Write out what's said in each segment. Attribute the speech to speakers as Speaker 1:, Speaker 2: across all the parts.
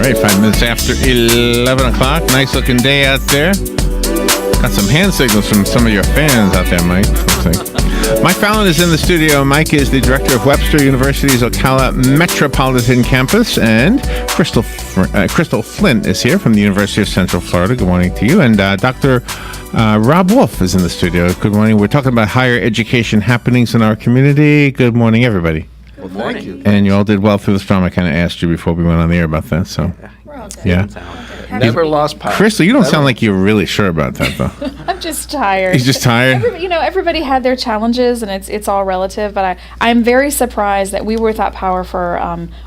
Speaker 1: right, 5 minutes after 11 o'clock. Nice looking day out there. Got some hand signals from some of your fans out there, Mike. Mike Fallon is in the studio. Mike is the director of Webster University's Ocala Metropolitan Campus, and Crystal Flynn is here from the University of Central Florida. Good morning to you. And Dr. Rob Wolf is in the studio. Good morning. We're talking about higher education happenings in our community. Good morning, everybody.
Speaker 2: Good morning. Thank you.
Speaker 1: And you all did well through the storm. I kind of asked you before we went on the air about that. So,
Speaker 2: We're all good.
Speaker 1: yeah.
Speaker 2: Never lost power.
Speaker 1: Crystal, you don't sound like you're really sure about that, though.
Speaker 3: I'm just tired.
Speaker 1: You're just tired?
Speaker 3: Everybody had their challenges, and it's all relative, but I'm very surprised that we were without power for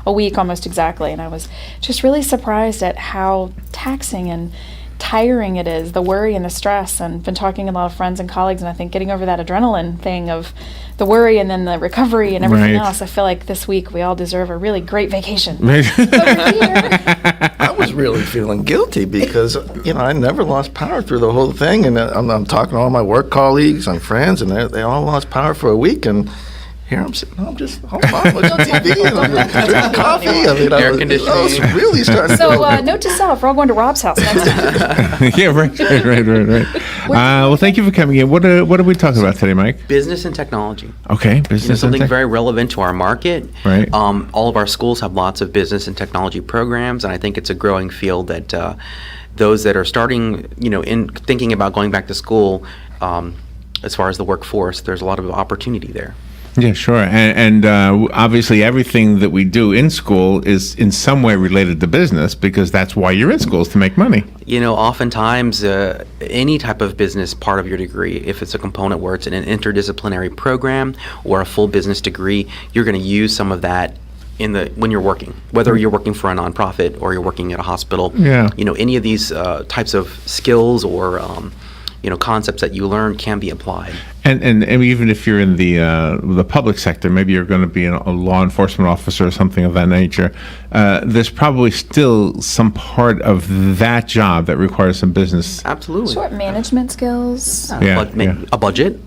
Speaker 3: a week almost exactly, and I was just really surprised at how taxing and tiring it is, the worry and the stress, and been talking to a lot of friends and colleagues, and I think getting over that adrenaline thing of the worry and then the recovery and everything else, I feel like this week we all deserve a really great vacation.
Speaker 2: I was really feeling guilty because, I never lost power through the whole thing, and I'm talking to all my work colleagues and friends, and they all lost power for a week, and here I'm sitting, I'm just home watching TV and I'm drinking coffee.
Speaker 4: Air conditioning.
Speaker 2: I was really starting
Speaker 3: So, note to self, we're all going to Rob's house next time.
Speaker 1: Yeah, right. Well, thank you for coming in. What are we talking about today, Mike?
Speaker 4: Business and technology.
Speaker 1: Okay, business
Speaker 4: Something
Speaker 1: and tech.
Speaker 4: very relevant to our market.
Speaker 1: Right.
Speaker 4: All of our schools have lots of business and technology programs, and I think it's a growing field that those that are starting, in thinking about going back to school, as far as the workforce, there's a lot of opportunity there.
Speaker 1: Yeah, sure. And obviously everything that we do in school is in some way related to business because that's why you're in school, is to make money.
Speaker 4: Oftentimes any type of business part of your degree, if it's a component where it's an interdisciplinary program or a full business degree, you're going to use some of that when you're working, whether you're working for a nonprofit or you're working at a hospital.
Speaker 1: Yeah.
Speaker 4: Any of these types of skills or concepts that you learn can be applied.
Speaker 1: And even if you're in the public sector, maybe you're going to be a law enforcement officer or something of that nature, there's probably still some part of that job that requires some business.
Speaker 4: Absolutely.
Speaker 3: Short management skills.
Speaker 4: A budget,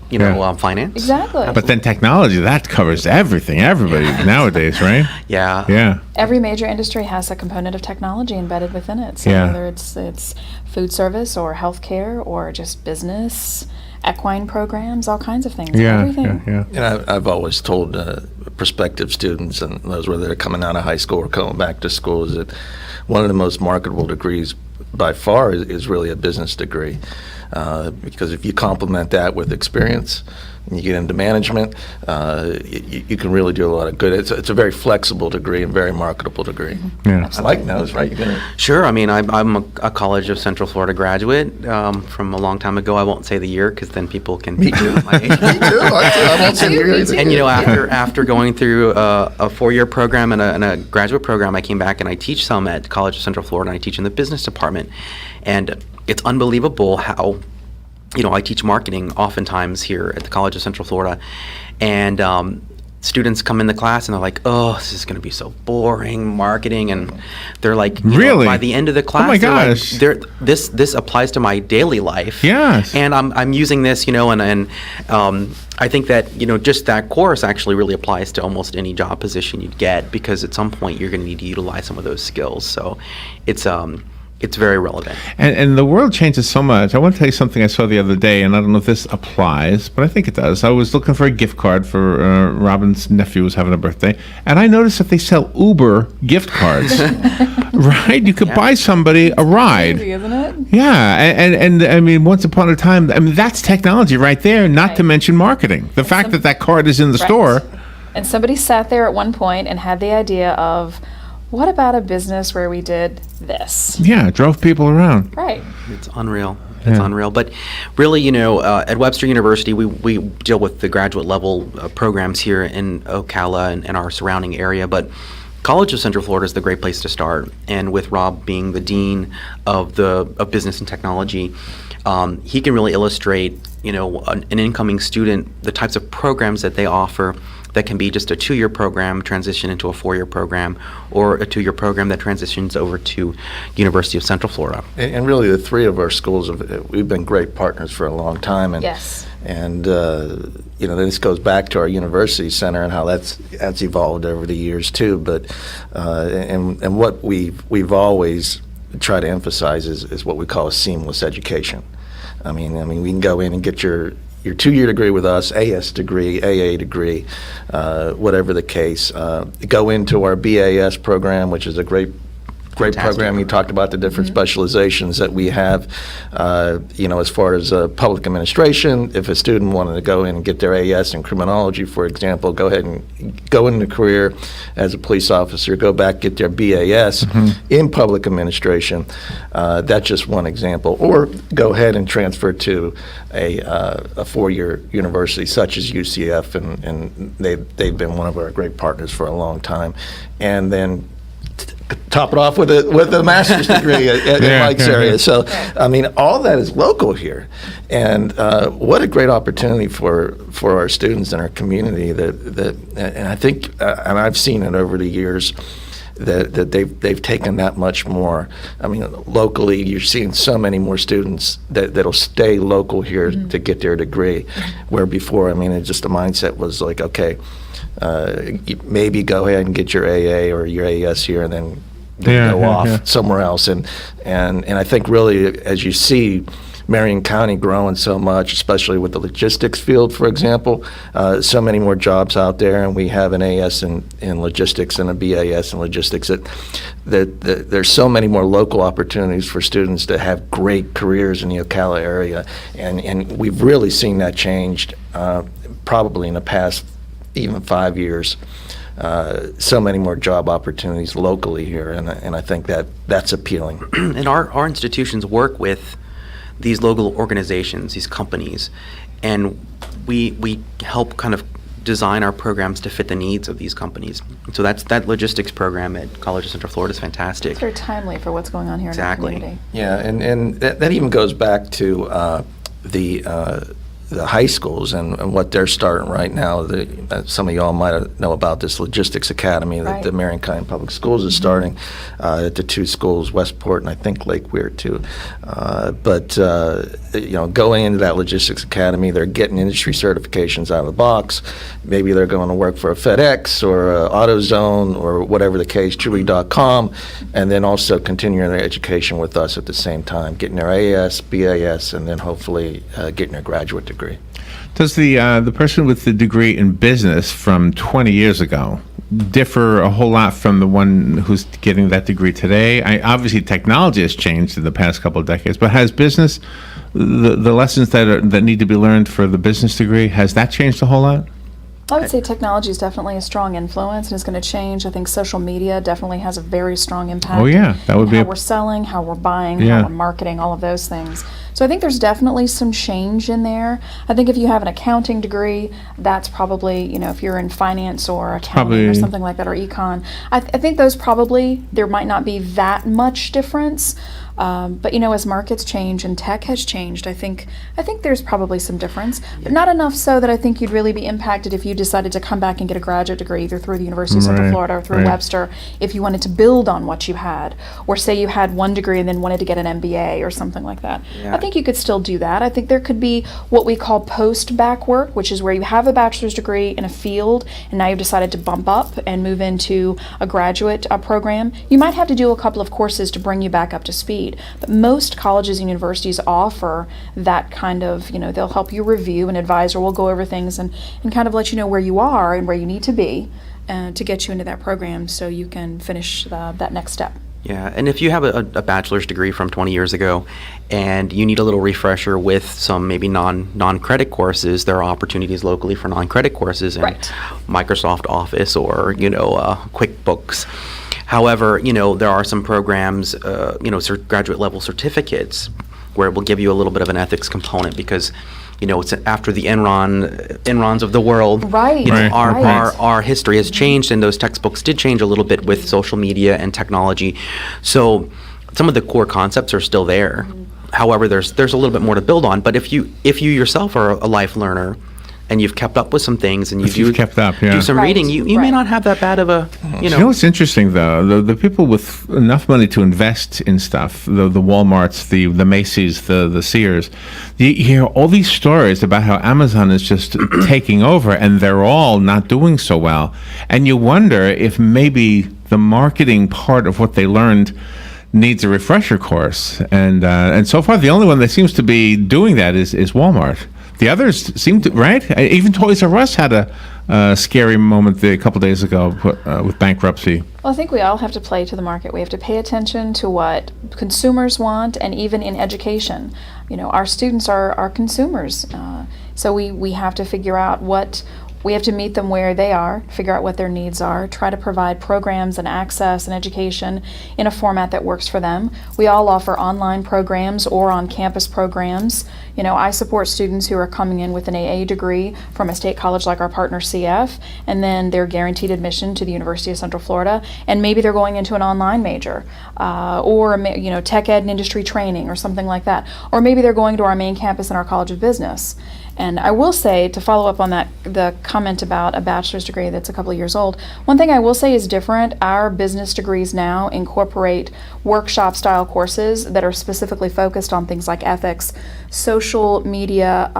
Speaker 4: finance.
Speaker 3: Exactly.
Speaker 1: But then technology, that covers everything, everybody nowadays, right?
Speaker 4: Yeah.
Speaker 1: Yeah.
Speaker 3: Every major industry has a component of technology embedded within it. So whether it's food service or healthcare or just business, equine programs, all kinds of things. Everything.
Speaker 1: Yeah.
Speaker 2: And I've always told prospective students and those whether they're coming out of high school or coming back to school is that one of the most marketable degrees by far is really a business degree, because if you complement that with experience and you get into management, you can really do a lot of good. It's a very flexible degree and very marketable degree.
Speaker 1: Yeah.
Speaker 2: Mike knows, right?
Speaker 4: Sure. I'm a College of Central Florida graduate from a long time ago. I won't say the year because then people can.
Speaker 2: Me too. Me too. I won't say the year either.
Speaker 4: And after going through a 4-year program and a graduate program, I came back and I teach some at College of Central Florida. And I teach in the business department, and it's unbelievable how. I teach marketing oftentimes here at the College of Central Florida, and students come in the class and they're like, "Oh, this is going to be so boring, marketing," and they're like,
Speaker 1: "Really?"
Speaker 4: By the end of the class,
Speaker 1: oh my gosh,
Speaker 4: this applies to my daily life.
Speaker 1: Yes,
Speaker 4: and I'm using this, and I think that just that course actually really applies to almost any job position you'd get because at some point you're going to need to utilize some of those skills. So it's very relevant.
Speaker 1: And the world changes so much. I want to tell you something I saw the other day, and I don't know if this applies, but I think it does. I was looking for a gift card for Robin's nephew was having a birthday, and I noticed that they sell Uber gift cards. Right? You could buy somebody a ride.
Speaker 3: Crazy, isn't it?
Speaker 1: Yeah, and I mean, once upon a time, that's technology right there, not to mention marketing. The fact that card is in the store.
Speaker 3: And somebody sat there at one point and had the idea of, what about a business where we did this?
Speaker 1: Yeah, drove people around.
Speaker 3: Right.
Speaker 4: It's unreal. It's unreal. But really, at Webster University, we deal with the graduate level programs here in Ocala and our surrounding area. But College of Central Florida is the great place to start. And with Rob being the dean of business and technology, he can really illustrate, an incoming student, the types of programs that they offer that can be just a 2-year program transition into a 4-year program, or a 2-year program that transitions over to University of Central Florida.
Speaker 2: And really, the three of our schools we've been great partners for a long time. And
Speaker 3: yes.
Speaker 2: And this goes back to our university center and how that's evolved over the years too. But and what we've always tried to emphasize is what we call a seamless education. I mean, we can go in and get your 2-year degree with us, AS degree, AA degree, whatever the case. Go into our BAS program, which is a great program. You talked about the different specializations that we have, as far as public administration. If a student wanted to go in and get their AS in criminology, for example, go ahead and go into a career as a police officer, go back, get their BAS in public administration. That's just one example. Or go ahead and transfer to a 4-year university such as UCF, and they've been one of our great partners for a long time. And then top it off with a master's degree at Mike's area. So, I mean, all that is local here, and what a great opportunity for our students and our community. And I think, and I've seen it over the years, that they've taken that much more. I mean, locally, you're seeing so many more students that'll stay local here to get their degree, where before, I mean, it just the mindset was like, okay, maybe go ahead and get your AA or your AS here, and then go off somewhere else. And I think really, as you see Marion County growing so much, especially with the logistics field, for example, so many more jobs out there, and we have an AS in logistics and a BAS in logistics, that there's so many more local opportunities for students to have great careers in the Ocala area, and we've really seen that changed probably in the past even 5 years. So many more job opportunities locally here, and I think that's appealing.
Speaker 4: And our institutions work with these local organizations, these companies, and we help kind of design our programs to fit the needs of these companies. So that logistics program at College of Central Florida is fantastic.
Speaker 3: It's very timely for what's going on here in our community.
Speaker 2: Yeah, and that even goes back to the high schools and what they're starting right now. Some of y'all might know about this logistics academy that the Marion County Public Schools is starting at the 2 schools, Westport and I think Lake Weir too. But going into that logistics academy, they're getting industry certifications out of the box. Maybe they're going to work for a FedEx or a AutoZone or whatever the case, Chewy.com, and then also continuing their education with us at the same time, getting their AS, BAS, and then hopefully getting their graduate degree.
Speaker 1: Does the person with the degree in business from 20 years ago differ a whole lot from the one who's getting that degree today? Obviously, technology has changed in the past couple of decades, but has business, the lessons that need to be learned for the business degree, has that changed a whole lot?
Speaker 3: I would say technology is definitely a strong influence and is going to change. I think social media definitely has a very strong impact.
Speaker 1: Oh yeah, that would be
Speaker 3: how we're selling, how we're buying, how we're marketing, all of those things. So I think there's definitely some change in there. I think if you have an accounting degree, that's probably, if you're in finance or accounting or something like that, or econ, I think those probably, there might not be that much difference. But as markets change and tech has changed, I think there's probably some difference, but not enough so that I think you'd really be impacted if you decided to come back and get a graduate degree either through the University of Central Florida or through Webster, if you wanted to build on what you had, or say you had one degree and then wanted to get an MBA or something like that. I think you could still do that. I think there could be what we call post-bac work, which is where you have a bachelor's degree in a field and now you've decided to bump up and move into a graduate program. You might have to do a couple of courses to bring you back up to speed. But most colleges and universities offer that kind of, they'll help you review, an advisor will go over things and kind of let you know where you are and where you need to be to get you into that program so you can finish that next step.
Speaker 4: Yeah, and if you have a bachelor's degree from 20 years ago and you need a little refresher with some maybe non-credit courses, there are opportunities locally for non-credit courses in Microsoft Office or, QuickBooks. However, there are some programs, graduate level certificates where it will give you a little bit of an ethics component because, it's after the Enrons of the world. Our history has changed, and those textbooks did change a little bit with social media and technology. So some of the core concepts are still there. However, there's a little bit more to build on. But if you yourself are a life learner and you've kept up with some things, and you
Speaker 1: If you've kept up, yeah.
Speaker 4: do some
Speaker 3: Right,
Speaker 4: reading, you may
Speaker 3: right.
Speaker 4: not have that bad of a, you
Speaker 1: You
Speaker 4: know.
Speaker 1: know what's interesting though? The people with enough money to invest in stuff, the Walmarts, the Macy's, the Sears, you hear all these stories about how Amazon is just taking over, and they're all not doing so well. And you wonder if maybe the marketing part of what they learned needs a refresher course. And so far, the only one that seems to be doing that is Walmart. The others seem to, right? Even Toys R Us had a scary moment a couple days ago with bankruptcy.
Speaker 3: Well, I think we all have to play to the market. We have to pay attention to what consumers want, and even in education. You know, our students are consumers. So we have to figure out we have to meet them where they are, figure out what their needs are, try to provide programs and access and education in a format that works for them. We all offer online programs or on-campus programs. You know, I support students who are coming in with an AA degree from a state college like our partner CF, and then they're guaranteed admission to the University of Central Florida, and maybe they're going into an online major, or tech ed and industry training or something like that. Or maybe they're going to our main campus in our College of Business. And I will say, to follow up on the comment about a bachelor's degree that's a couple of years old, one thing I will say is different. Our business degrees now incorporate workshop-style courses that are specifically focused on things like ethics, social media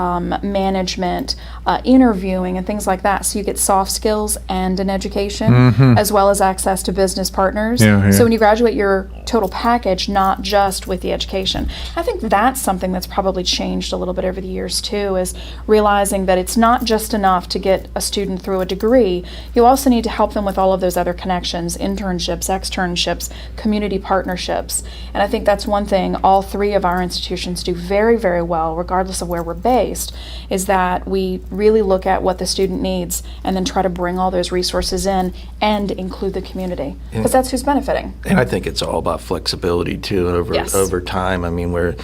Speaker 3: management, interviewing, and things like that. So you get soft skills and an education, as well as access to business partners.
Speaker 1: Yeah.
Speaker 3: So when you graduate, your total package, not just with the education. I think that's something that's probably changed a little bit over the years too, is realizing that it's not just enough to get a student through a degree. You also need to help them with all of those other connections, internships, externships, community partnerships. And I think that's one thing all three of our institutions do very, very well, regardless of where we're based, is that we really look at what the student needs and then try to bring all those resources in and include the community, because that's who's benefiting.
Speaker 2: And I think it's all about flexibility too
Speaker 3: Yes.
Speaker 2: over time. I mean, where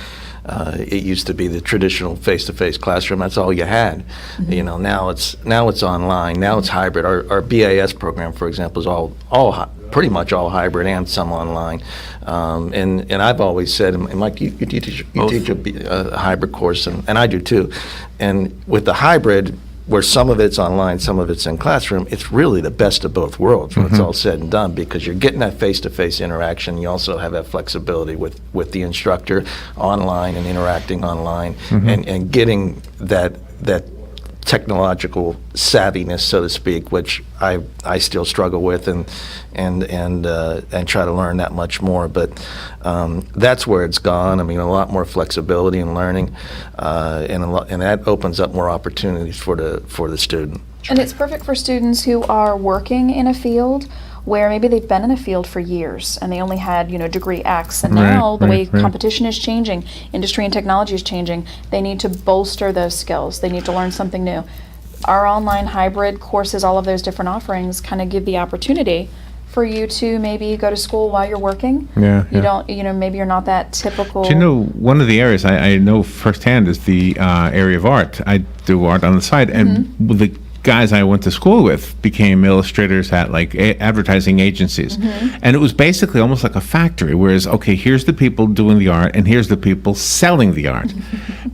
Speaker 2: it used to be the traditional face-to-face classroom, that's all you had. You know, now it's online, now it's hybrid. Our BAS program, for example, is pretty much all hybrid and some online. And I've always said, and Mike, you teach a hybrid course, and I do too. And with the hybrid, where some of it's online, some of it's in classroom, it's really the best of both worlds when it's all said and done, because you're getting that face-to-face interaction. You also have that flexibility with the instructor online and interacting online, and getting that technological savviness, so to speak, which I still struggle with and try to learn that much more. But that's where it's gone. I mean, a lot more flexibility in learning, and that opens up more opportunities for the student.
Speaker 3: And it's perfect for students who are working in a field where maybe they've been in a field for years and they only had, degree X, and now the way competition is changing, industry and technology is changing, they need to bolster those skills. They need to learn something new. Our online hybrid courses, all of those different offerings kind of give the opportunity for you to maybe go to school while you're working. You don't, maybe you're not that typical.
Speaker 1: Do you know, one of the areas I know firsthand is the area of art. I do art on the side, and the guys I went to school with became illustrators at advertising agencies, and it was basically almost like a factory. Whereas, okay, here's the people doing the art, and here's the people selling the art.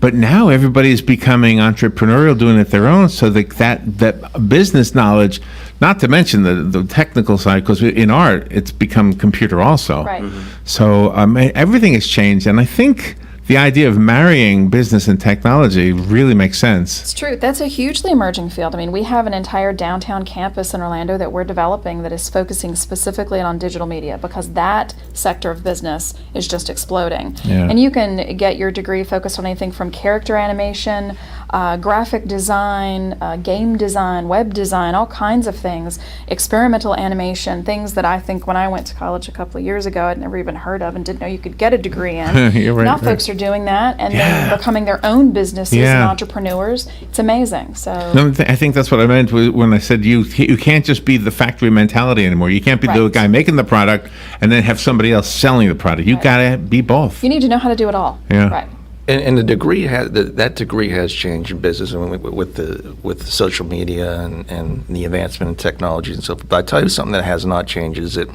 Speaker 1: But now everybody's becoming entrepreneurial, doing it their own. So that business knowledge, not to mention the technical side, because in art it's become computer also.
Speaker 3: Right.
Speaker 1: So everything has changed, and I think the idea of marrying business and technology really makes sense.
Speaker 3: It's true. That's a hugely emerging field. I mean, we have an entire downtown campus in Orlando that we're developing that is focusing specifically on digital media, because that sector of business is just exploding.
Speaker 1: Yeah.
Speaker 3: And you can get your degree focused on anything from character animation, graphic design, game design, web design, all kinds of things, experimental animation, things that I think when I went to college a couple of years ago I'd never even heard of and didn't know you could get a degree in.
Speaker 1: You're right,
Speaker 3: now
Speaker 1: right.
Speaker 3: folks are doing that and then becoming their own businesses and entrepreneurs. It's amazing. So
Speaker 1: No, I think that's what I meant when I said you can't just be the factory mentality anymore. You can't be the
Speaker 3: Right.
Speaker 1: guy making the product and then have somebody else selling the product. You gotta be both.
Speaker 3: you need to know how to do it all.
Speaker 1: Yeah.
Speaker 3: Right.
Speaker 2: And the degree that degree has changed in business, and with the social media and the advancement in technology and so forth. But I tell you something that has not changed is that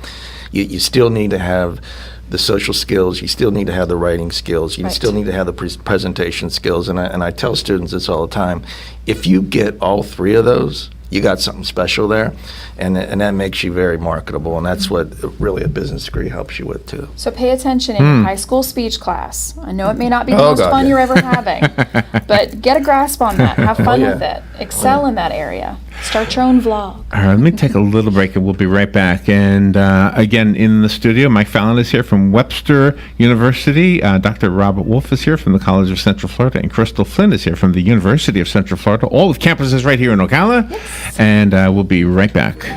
Speaker 2: you still need to have the social skills, you still need to have the writing skills, you
Speaker 3: Right.
Speaker 2: still need to have the presentation skills. And I tell students this all the time: if you get all three of those, you got something special there, and that makes you very marketable, and that's what really a business degree helps you with too.
Speaker 3: So pay attention in your high school speech class. I know it may not be the
Speaker 2: Oh,
Speaker 3: most
Speaker 2: God,
Speaker 3: fun
Speaker 2: yeah.
Speaker 3: you're ever having, but get a grasp on that. Have fun
Speaker 2: yeah.
Speaker 3: with it. Excel in that area. Start your own vlog.
Speaker 1: All right, let me take a little break and we'll be right back. And again, in the studio, Mike Fallon is here from Webster University. Dr. Robert Wolf is here from the College of Central Florida. And Crystal Flynn is here from the University of Central Florida. All with campuses right here in Ocala.
Speaker 3: Yes.
Speaker 1: And we'll be right back.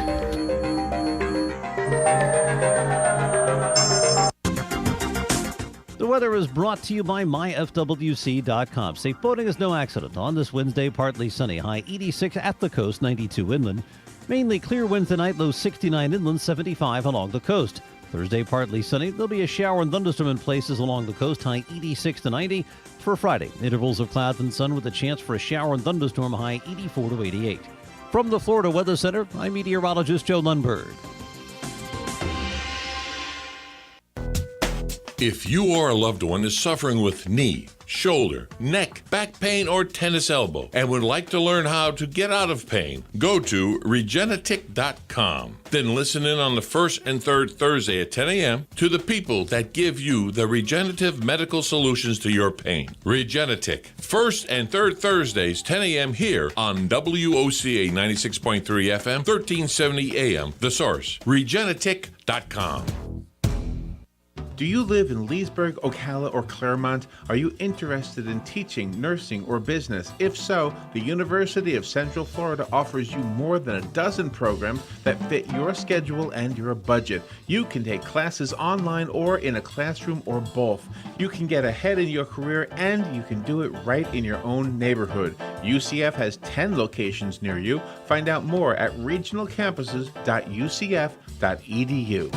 Speaker 5: The weather is brought to you by myfwc.com. Safe boating is no accident. On this Wednesday, partly sunny, high 86 at the coast, 92 inland. Mainly clear Wednesday night, low 69 inland, 75 along the coast. Thursday, partly sunny. There'll be a shower and thunderstorm in places along the coast, high 86 to 90. For Friday, intervals of clouds and sun with a chance for a shower and thunderstorm, high 84 to 88. From the Florida Weather Center, I'm meteorologist Joe Lundberg.
Speaker 6: If you or a loved one is suffering with knee, shoulder, neck, back pain, or tennis elbow and would like to learn how to get out of pain, go to Regenetic.com. Then listen in on the first and third Thursday at 10 a.m. to the people that give you the regenerative medical solutions to your pain. Regenetic, first and third Thursdays, 10 a.m. here on WOCA 96.3 FM, 1370 AM. The Source, Regenetic.com.
Speaker 1: Do you live in Leesburg, Ocala, or Claremont? Are you interested in teaching, nursing, or business? If so, the University of Central Florida offers you more than a dozen programs that fit your schedule and your budget. You can take classes online or in a classroom or both. You can get ahead in your career and you can do it right in your own neighborhood. UCF has 10 locations near you. Find out more at regionalcampuses.ucf.edu.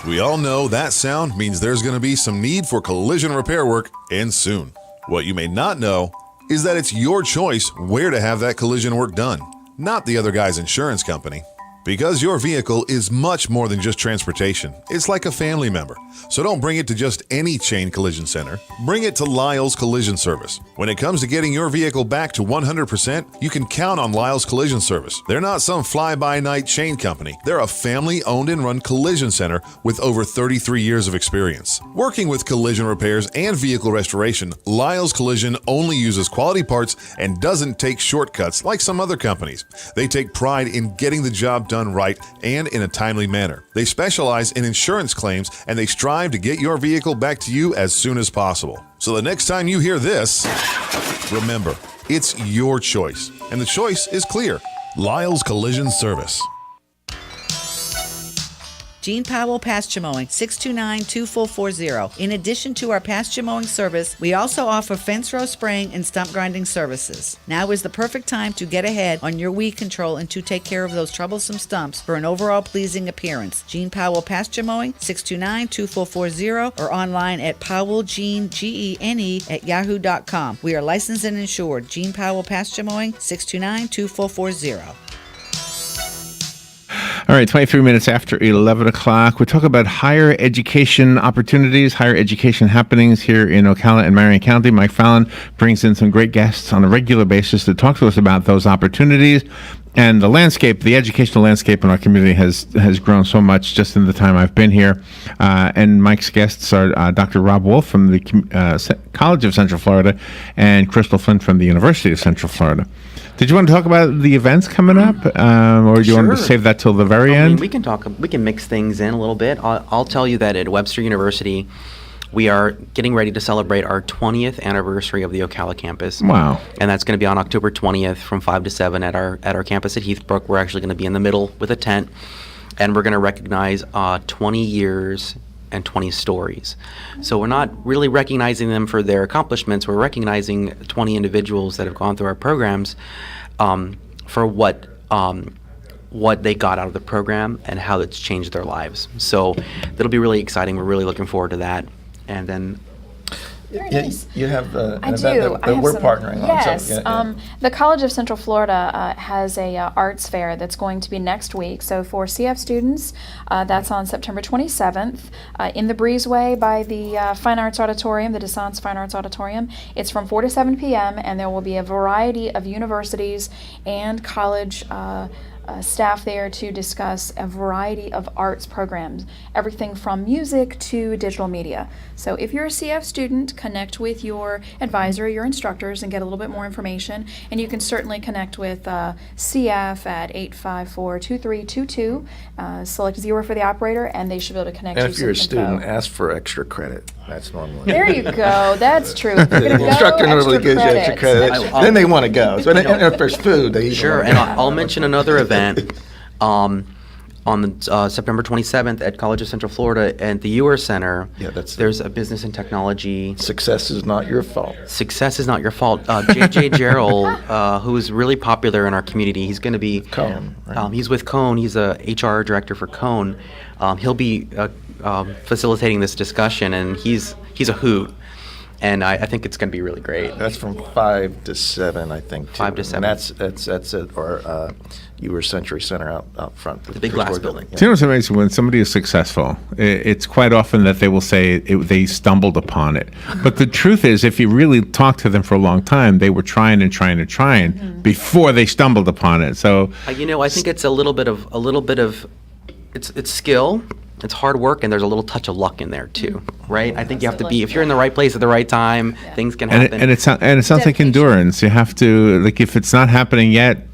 Speaker 7: We all know that sound means there's going to be some need for collision repair work, and soon. What you may not know is that it's your choice where to have that collision work done, not the other guy's insurance company. Because your vehicle is much more than just transportation. It's like a family member. So don't bring it to just any chain collision center. Bring it to Lyle's Collision Service. When it comes to getting your vehicle back to 100%, you can count on Lyle's Collision Service. They're not some fly-by-night chain company. They're a family-owned and run collision center with over 33 years of experience. Working with collision repairs and vehicle restoration, Lyle's Collision only uses quality parts and doesn't take shortcuts like some other companies. They take pride in getting the job done right and in a timely manner. They specialize in insurance claims and they strive to get your vehicle back to you as soon as possible. So the next time you hear this, remember, it's your choice. And the choice is clear. Lyle's Collision Service.
Speaker 8: Gene Powell Pasture Mowing, 629-2440. In addition to our pasture mowing service, we also offer fence row spraying and stump grinding services. Now is the perfect time to get ahead on your weed control and to take care of those troublesome stumps for an overall pleasing appearance. Gene Powell Pasture Mowing, 629-2440, or online at powellgene@yahoo.com. We are licensed and insured. Gene Powell Pasture Mowing, 629-2440.
Speaker 1: All right, 23 minutes after 11 o'clock. We're talking about higher education opportunities, higher education happenings here in Ocala and Marion County. Mike Fallon brings in some great guests on a regular basis to talk to us about those opportunities. And the landscape, the educational landscape in our community has grown so much just in the time I've been here. And Mike's guests are Dr. Rob Wolf from the College of Central Florida and Crystal Flynn from the University of Central Florida. Did you want to talk about the events coming up, or do you want to
Speaker 4: Sure.
Speaker 1: save that till the very end?
Speaker 4: We can mix things in a little bit. I'll tell you that at Webster University, we are getting ready to celebrate our 20th anniversary of the Ocala campus.
Speaker 1: Wow.
Speaker 4: And that's going to be on October 20th from 5 to 7 at our campus at Heathbrook. We're actually going to be in the middle with a tent, and we're going to recognize 20 years and 20 stories. So we're not really recognizing them for their accomplishments. We're recognizing 20 individuals that have gone through our programs for what what they got out of the program and how it's changed their lives. So that'll be really exciting. We're really looking forward to that. And then
Speaker 3: Very
Speaker 2: Yeah,
Speaker 3: nice.
Speaker 2: you have an
Speaker 3: I
Speaker 2: event
Speaker 3: do.
Speaker 2: that
Speaker 3: I have
Speaker 2: we're
Speaker 3: some-
Speaker 2: partnering on.
Speaker 3: Yes.
Speaker 2: So, yeah.
Speaker 3: The College of Central Florida has a arts fair that's going to be next week. So for CF students, that's on September 27th in the Breezeway by the Fine Arts Auditorium, the Descents Fine Arts Auditorium. It's from 4 to 7 p.m. and there will be a variety of universities and college staff there to discuss a variety of arts programs, everything from music to digital media. So if you're a CF student, connect with your advisor, your instructors, and get a little bit more information. And you can certainly connect with CF at 854-2322. Select 0 for the operator, and they should be able to connect
Speaker 2: And
Speaker 3: you
Speaker 2: if you're a
Speaker 3: some
Speaker 2: student,
Speaker 3: info.
Speaker 2: ask for extra credit. That's normally.
Speaker 3: There you go. That's true. If you're gonna
Speaker 2: The
Speaker 3: go,
Speaker 2: instructor normally gives you extra credit.
Speaker 4: I'll-
Speaker 2: Then they want to go. So and if there's food, they even
Speaker 4: Sure,
Speaker 2: wanna
Speaker 4: and
Speaker 2: go.
Speaker 4: I'll mention another event on September 27th at College of Central Florida at the Ewer Center.
Speaker 2: Yeah, that's-
Speaker 4: There's a business and technology.
Speaker 2: Success is not your fault.
Speaker 4: Success is not your fault. J.J. Gerald, who is really popular in our community, he's going to be
Speaker 2: Cone, right?
Speaker 4: He's with Cone. He's a HR director for Cone. He'll be facilitating this discussion, and he's a hoot. And I think it's going to be really great.
Speaker 2: That's from 5 to 7, I think. Too.
Speaker 4: 5 to 7.
Speaker 2: And that's at our Ewer Century Center out front.
Speaker 4: The big glass building.
Speaker 2: Yeah.
Speaker 1: Do you know what's amazing? When somebody is successful, it's quite often that they will say they stumbled upon it. But the truth is, if you really talk to them for a long time, they were trying and trying and trying before they stumbled upon it. So
Speaker 4: I think it's a little bit of it's skill, it's hard work, and there's a little touch of luck in there too, right? I think you have to be,
Speaker 3: Absolutely.
Speaker 4: if you're in the right place at the right time, things can
Speaker 1: and
Speaker 4: happen.
Speaker 1: it sounds like
Speaker 3: Dedication.
Speaker 1: endurance. You have to, like, if it's not happening yet,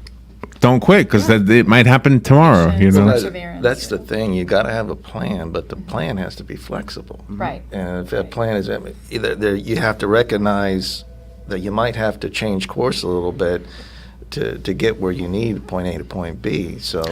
Speaker 1: don't quit, because it might happen tomorrow. You
Speaker 3: Patience.
Speaker 1: know.
Speaker 3: Perseverance,
Speaker 2: That's the
Speaker 3: yeah.
Speaker 2: thing. You got to have a plan, but the plan has to be flexible.
Speaker 3: Right.
Speaker 2: And if that plan is either there, you have to recognize that you might have to change course a little bit to get where you need point A to point B. So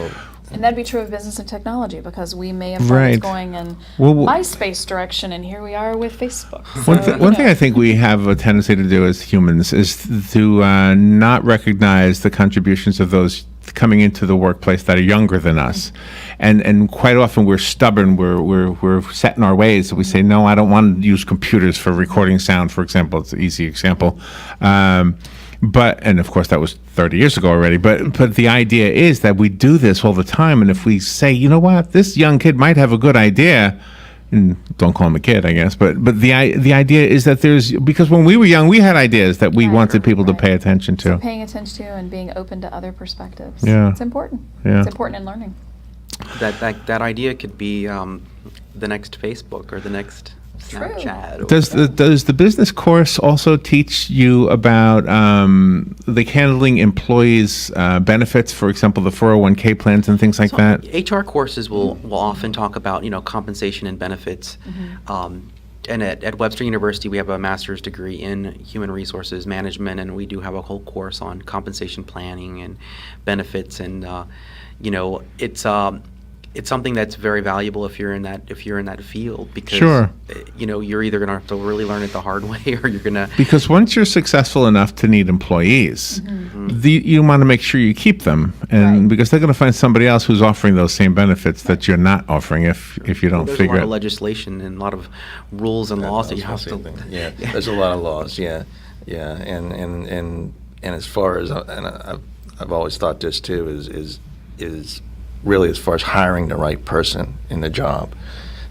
Speaker 3: And that'd be true of business and technology, because we may have thought
Speaker 1: Right.
Speaker 3: it's going in
Speaker 1: Well,
Speaker 3: MySpace direction, and here we are with Facebook.
Speaker 1: One,
Speaker 3: So,
Speaker 1: one thing I think we have a tendency to do as humans is to not recognize the contributions of those coming into the workplace that are younger than us, and quite often we're stubborn. We're set in our ways. So we say, no, I don't want to use computers for recording sound, for example. It's an easy example. And of course, that was 30 years ago already. But the idea is that we do this all the time. And if we say, you know what, this young kid might have a good idea, and don't call him a kid, I guess. But the idea is that because when we were young, we had ideas that we
Speaker 3: Right,
Speaker 1: wanted people to
Speaker 3: right.
Speaker 1: pay attention to.
Speaker 3: paying attention to and being open to other perspectives.
Speaker 1: Yeah.
Speaker 3: It's important.
Speaker 1: Yeah.
Speaker 3: It's important in learning.
Speaker 4: that idea could be the next Facebook or the next
Speaker 3: True.
Speaker 4: Snapchat.
Speaker 1: Does the business course also teach you about handling employees' benefits, for example, the 401k plans and things like that?
Speaker 4: HR courses will often talk about compensation and benefits. And at Webster University, we have a master's degree in human resources management, and we do have a whole course on compensation planning and benefits. And it's something that's very valuable if you're in that field, because
Speaker 1: Sure.
Speaker 4: You're either going to have to really learn it the hard way, or you're going to.
Speaker 1: Because once you're successful enough to need employees, you want to make sure you keep them, and
Speaker 3: Right.
Speaker 1: because they're going to find somebody else who's offering those same benefits that you're not offering if you don't
Speaker 4: There's a
Speaker 1: figure
Speaker 4: lot of
Speaker 1: it.
Speaker 4: legislation and a lot of rules and laws that you have to.
Speaker 2: Yeah, there's a lot of laws. Yeah, and as far as I've always thought this too is really as far as hiring the right person in the job,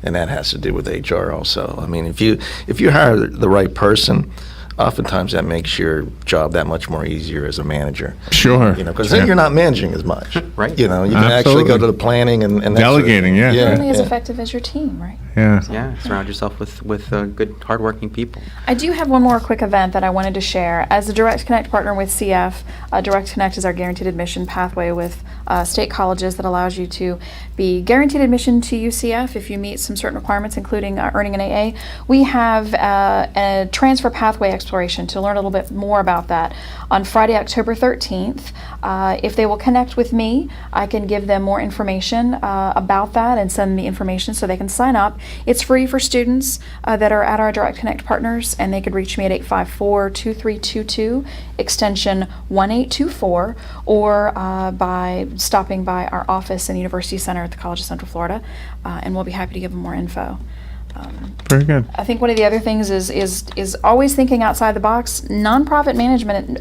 Speaker 2: and that has to do with HR also. I mean, if you hire the right person, oftentimes that makes your job that much more easier as a manager.
Speaker 1: Sure.
Speaker 2: Because then you're not managing as much.
Speaker 4: Right.
Speaker 2: You can actually go
Speaker 1: Absolutely.
Speaker 2: to the planning and that sort of
Speaker 1: Delegating,
Speaker 2: thing.
Speaker 1: yeah.
Speaker 3: Only as
Speaker 2: yeah.
Speaker 3: effective as your team, right?
Speaker 1: Yeah.
Speaker 4: Yeah, surround yourself with good, hardworking people.
Speaker 3: I do have one more quick event that I wanted to share. As a Direct Connect partner with CF, Direct Connect is our guaranteed admission pathway with state colleges that allows you to be guaranteed admission to UCF if you meet some certain requirements, including earning an AA. We have a transfer pathway exploration to learn a little bit more about that on Friday, October 13th. If they will connect with me, I can give them more information about that and send them the information so they can sign up. It's free for students that are at our Direct Connect partners, and they could reach me at 854-2322, extension 1824, or by stopping by our office in the University Center at the College of Central Florida, and we'll be happy to give them more info.
Speaker 1: Very good.
Speaker 3: I think one of the other things is always thinking outside the box. Nonprofit management,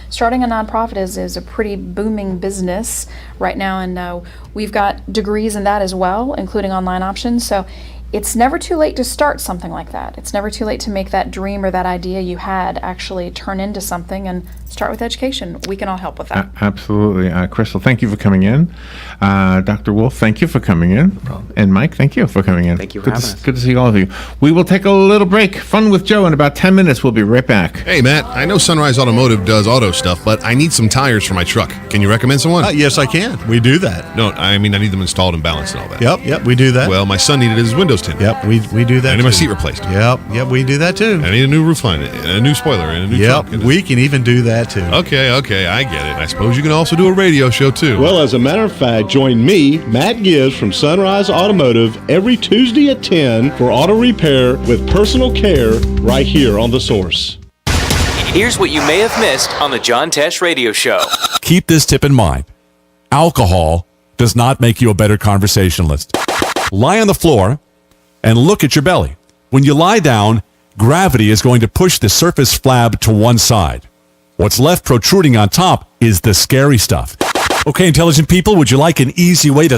Speaker 3: starting a nonprofit is a pretty booming business right now, and we've got degrees in that as well, including online options. So it's never too late to start something like that. It's never too late to make that dream or that idea you had actually turn into something, and start with education. We can all help with that.
Speaker 1: Absolutely. Crystal, thank you for coming in. Dr. Wolf, thank you for coming in. And Mike, thank you for coming in.
Speaker 4: Thank you for having us.
Speaker 1: Good to see all of you. We will take a little break. Fun with Joe in about 10 minutes. We'll be right back.
Speaker 7: Hey, Matt, I know Sunrise Automotive does auto stuff, but I need some tires for my truck. Can you recommend someone?
Speaker 9: Yes, I can. We do that.
Speaker 7: No, I mean, I need them installed and balanced and all that.
Speaker 9: Yep, we do that.
Speaker 7: Well, my son needed his windows tinted.
Speaker 9: Yep, we do that.
Speaker 7: I need my
Speaker 9: too.
Speaker 7: seat replaced.
Speaker 9: Yep, we do that too.
Speaker 7: I need a new roof line, a new spoiler, and a new
Speaker 9: Yep,
Speaker 7: trunk.
Speaker 9: we can even do that too.
Speaker 7: Okay, I get it. I suppose you can also do a radio show, too.
Speaker 10: Well, as a matter of fact, join me, Matt Gibbs from Sunrise Automotive, every Tuesday at 10 for auto repair with personal care right here on The Source.
Speaker 11: Here's what you may have missed on the John Tesh Radio Show.
Speaker 12: Keep this tip in mind. Alcohol does not make you a better conversationalist. Lie on the floor and look at your belly. When you lie down, gravity is going to push the surface flab to one side. What's left protruding on top is the scary stuff. Okay, intelligent people, would you like an easy way to